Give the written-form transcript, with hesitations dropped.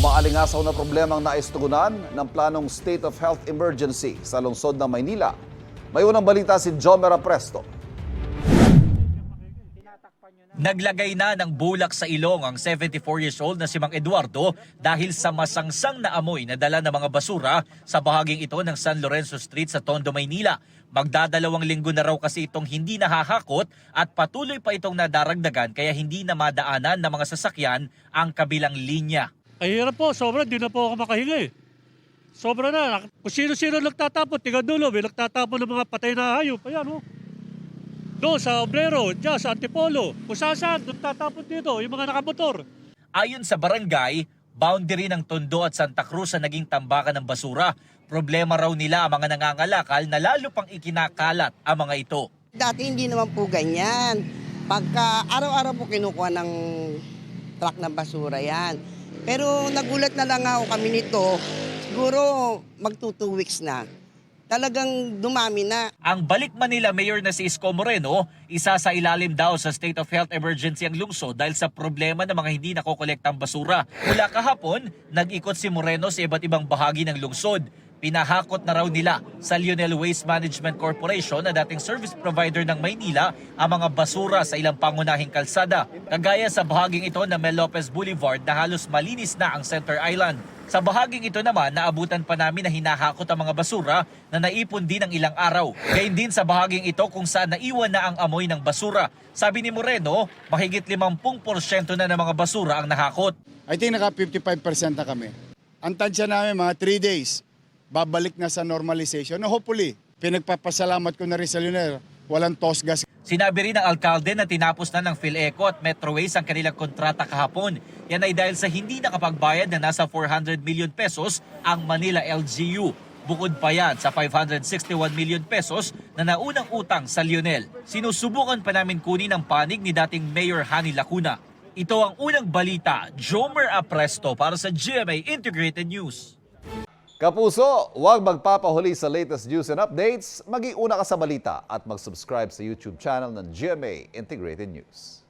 Umaalingasaw na problemang naistugunan ng planong State of Health Emergency sa lungsod ng Maynila. May unang balita si Jomera Presto. Naglagay na ng bulak sa ilong ang 74 years old na si Mang Eduardo dahil sa masangsang na amoy na dala ng mga basura sa bahaging ito ng San Lorenzo Street sa Tondo, Maynila. Magdadalawang linggo na raw kasi itong hindi nahahakot at patuloy pa itong nadaragdagan kaya hindi na madaanan ng mga sasakyan ang kabilang linya. Ay hirap po, sobra, di na po ako makahinga eh. Sobra na, kung sino-sino nagtatapon, tigadulo, may nagtatapon ng mga patay na hayop. Ayan o. Doon sa Obrero, dyan sa Antipolo, kung saan nagtatapon dito, yung mga nakamotor. Ayon sa barangay, boundary ng Tondo at Santa Cruz sa naging tambakan ng basura. Problema raw nila ang mga nangangalakal na lalo pang ikinakalat ang mga ito. Dati hindi naman po ganyan. Pagka araw-araw po kinukuha ng truck ng basura yan. Pero nagulat na lang ako kami nito, siguro magto 2 weeks na. Talagang dumami na. Ang Balik Manila Mayor na si Isko Moreno, isa sa ilalim daw sa State of Health Emergency ang lungsod dahil sa problema ng mga hindi nakokolektang basura. Mula kahapon, nag-ikot si Moreno sa iba't ibang bahagi ng lungsod. Pinahakot na raw nila sa Lionel Waste Management Corporation na dating service provider ng Maynila ang mga basura sa ilang pangunahing kalsada. Kagaya sa bahaging ito na Mel Lopez Boulevard na halos malinis na ang Center Island. Sa bahaging ito naman, naabutan pa namin na hinahakot ang mga basura na naipon din ng ilang araw. Gayun din sa bahaging ito kung saan naiwan na ang amoy ng basura. Sabi ni Moreno, mahigit 50% na ng mga basura ang nahakot. I think naka 55% na kami. Ang tansya namin mga 3 days, babalik na sa normalization. No, hopefully, pinagpapasalamat ko na rin sa Lionel, walang toss gas. Sinabi rin ng alkalde na tinapos na ng PhilEco at Metroways ang kanilang kontrata kahapon. Yan ay dahil sa hindi nakapagbayad na nasa 400 million pesos ang Manila LGU. Bukod pa yan sa 561 million pesos na naunang utang sa Lionel. Sinusubukan pa namin kunin ang panig ni dating Mayor Hani Lacuna. Ito ang unang balita, Jomer Apresto para sa GMA Integrated News. Kapuso, huwag magpapahuli sa latest news and updates. Mag-iuna ka sa balita at mag-subscribe sa YouTube channel ng GMA Integrated News.